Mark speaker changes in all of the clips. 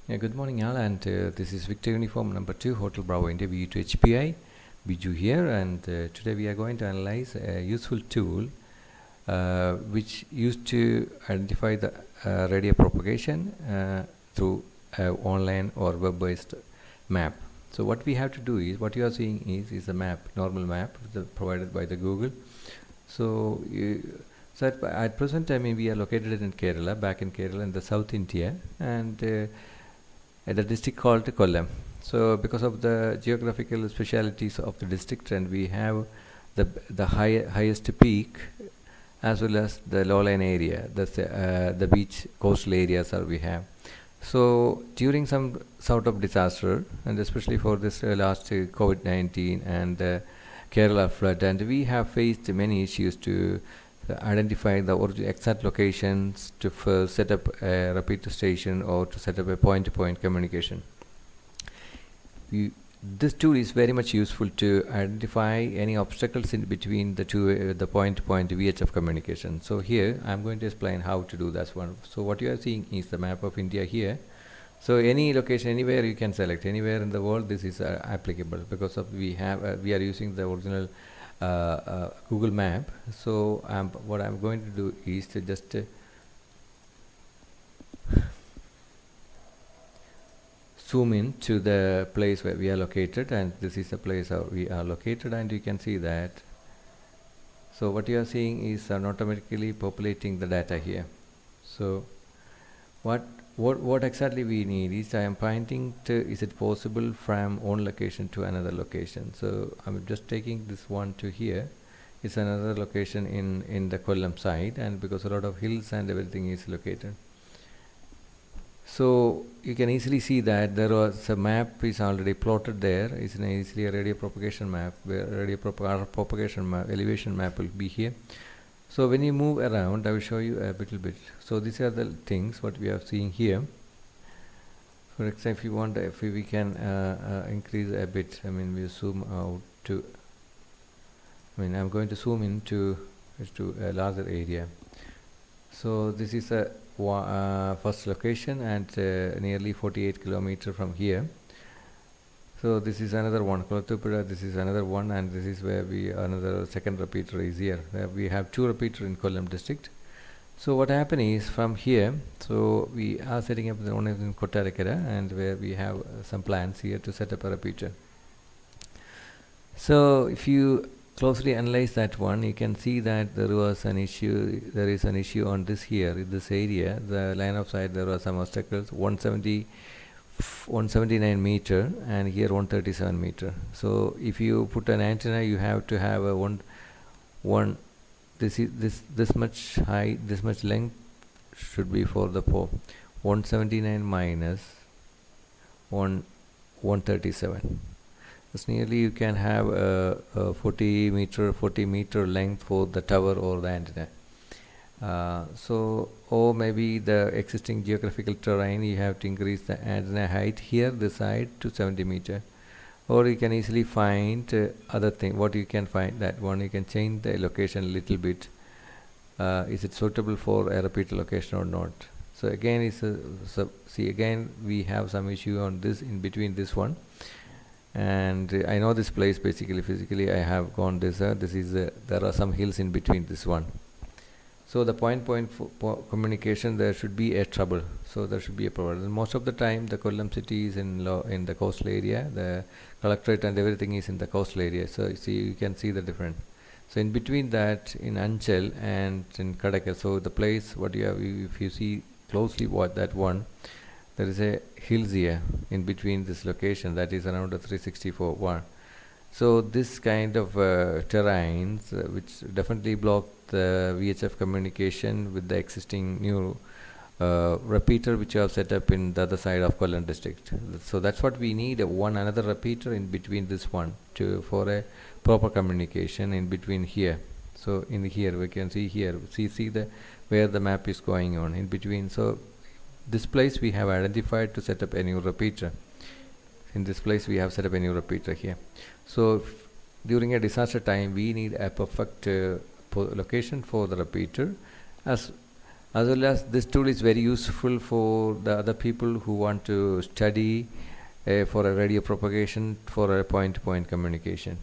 Speaker 1: Yeah, good morning, all, and this is Victor Uniform number 2, Hotel Bravo India VU2 HPI. Biju here, and today we are going to analyze a useful tool which used to identify the radio propagation through online or web-based map. So what we have to do is, what you are seeing is a map, normal map provided by the Google. So at present time we are located in Kerala, back in Kerala in the South India, and at the district called Kollam. So because of the geographical specialities of the district, and we have the highest peak as well as the lowline area, the beach coastal areas are we have. So during some sort of disaster, and especially for this last COVID-19 and Kerala flood, and we have faced many issues to identify the exact locations to set up a repeater station or to set up a point-to-point communication. This tool is very much useful to identify any obstacles in between the point-to-point VHF communication. So here I am going to explain how to do that one. So what you are seeing is the map of India here. So any location, anywhere you can select, anywhere in the world this is applicable, because of we are using the original Google map. So what I'm going to do is to just zoom in to the place where we are located, and this is the place where we are located, and you can see that. So what you are seeing is automatically populating the data here. So what exactly we need is, I am pointing to, is it possible from one location to another location. So I'm just taking this one to here. It's another location in the Kollam side, and because a lot of hills and everything is located. So you can easily see that there was a map is already plotted there. It's easily a radio propagation map, where RF propagation map, elevation map will be here. So when you move around, I will show you a little bit. So these are the things what we are seeing here. For example, if you want, if we can increase a bit, I mean we zoom out to, I'm going to zoom into a larger area. So this is a first location, and nearly 48 kilometers from here. So this is another one, Kolathupuzha, this is another one, and this is where another second repeater is here. We have two repeaters in Kollam district. So what happened is, from here, so we are setting up the one in Kottarakara, and where we have some plans here to set up a repeater. So if you closely analyze that one, you can see that there is an issue on this area, the line of sight. There were some obstacles, 179 meter, and here 137 meter. So if you put an antenna, you have to have a this much height, this much length should be for the 179 minus 137. It's nearly, you can have a 40 meter length for the tower or the antenna. Or maybe the existing geographical terrain, you have to increase the antenna height here, this side, to 70 meter. Or you can easily find other thing. What you can find, that one you can change the location a little bit. Is it suitable for a repeater location or not? So again, again we have some issue on this, in between this one. And I know this place basically physically. I have gone this. There are some hills in between this one. So the point-point communication, there should be a trouble. So there should be a problem. And most of the time, the Kollam city is in the coastal area. The collectorate and everything is in the coastal area. So you can see the difference. So in between that, in Anchal and in Kadakal, so the place what you have, if you see closely what that one, there is a hills here in between this location, that is around a 364 one. So this kind of terrains which definitely block the VHF communication with the existing new repeater which you have set up in the other side of Kollam district. So that's what we need, another repeater in between this one for a proper communication in between here. So in here we can see here, see where the map is going on in between. So this place we have identified to set up a new repeater. In this place we have set up a new repeater here. So during a disaster time, we need a perfect location for the repeater, as As well as this tool is very useful for the other people who want to study for a radio propagation for a point-to-point communication.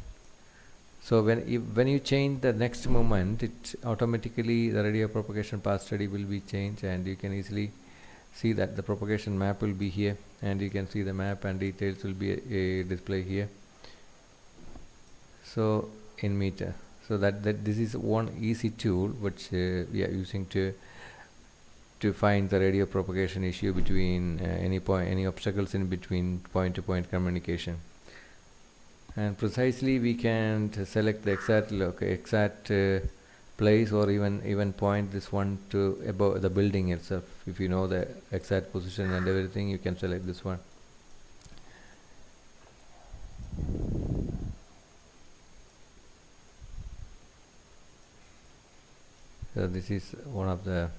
Speaker 1: So when you change the next moment, it automatically the radio propagation path study will be changed, and you can easily see that the propagation map will be here, and you can see the map and details will be a display here. So in meter, so that this is one easy tool which we are using to find the radio propagation issue between any obstacles in between point-to-point communication. And precisely we can select the exact place, or even point this one to above the building itself. If you know the exact position and everything, you can select this one. So this is one of the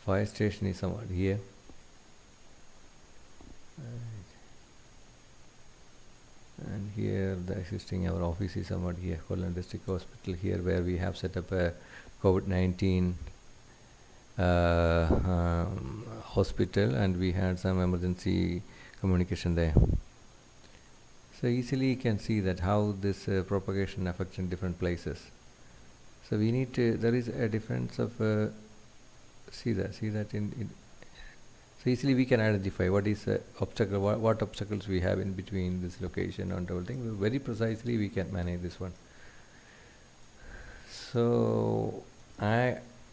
Speaker 1: fire station is somewhat here. And here the existing our office is somewhat here, Kollam District Hospital here, where we have set up a COVID-19 hospital, and we had some emergency communication there. So easily you can see that how this propagation affects in different places. So we need to, there is a difference of see that in so easily we can identify what is obstacle, what obstacles we have in between this location and everything. Very precisely we can manage this one. So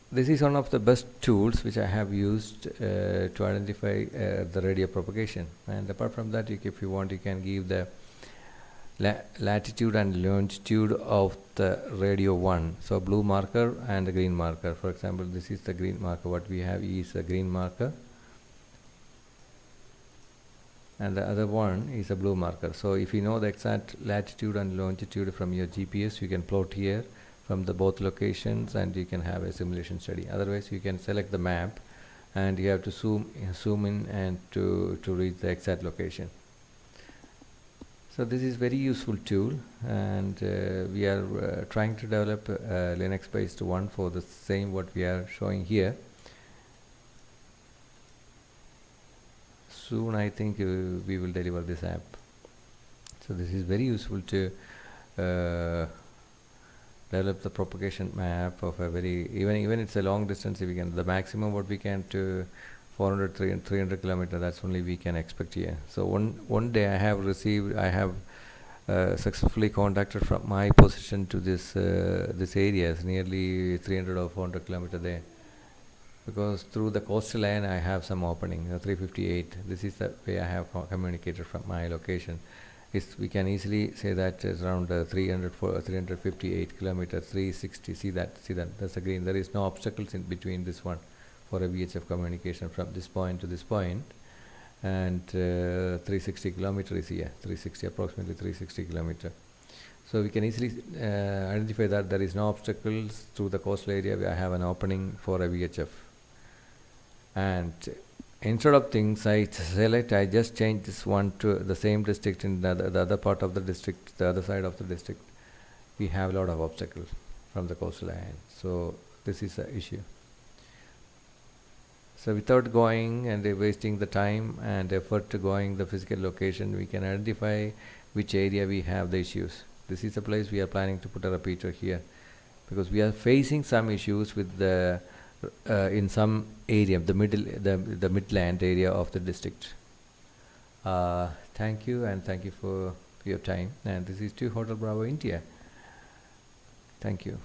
Speaker 1: this is one of the best tools which I have used to identify the radio propagation. And apart from that, if you want, you can give the latitude and longitude of the radio 1. So blue marker and the green marker. For example, this is the green marker. What we have is a green marker, and the other one is a blue marker. So if you know the exact latitude and longitude from your GPS, you can plot here from the both locations, and you can have a simulation study. Otherwise, you can select the map, and you have to zoom in and to reach the exact location. So this is very useful tool, and we are trying to develop a Linux-based one for the same what we are showing here. Soon I think we will deliver this app. So this is very useful to develop the propagation map of a very, even it's a long distance. If we can, the maximum what we can to 400, 300 kilometer, that's only we can expect here. So one day I have successfully contacted from my position to this area is nearly 300 or 400 kilometer there, because through the coastal line I have some opening, 358. This is the way I have communicated from my location. We can easily say that it's around 358 kilometers, 360. See that, that's the green. There is no obstacles in between this one for a VHF communication from this point to this point. And 360 kilometers is here, approximately 360 kilometers. So we can easily identify that there is no obstacles through the coastal area where I have an opening for a VHF. And instead of things I just change this one to the same district in the other part of the district, the other side of the district. We have a lot of obstacles from the coastal line. So this is the issue. So without going and wasting the time and effort to going the physical location, we can identify which area we have the issues. This is the place we are planning to put a repeater here, because we are facing some issues with the in some area, the midland area of the district. Thank you, and thank you for your time. And this is 2 Hotel Bravo India. Thank you.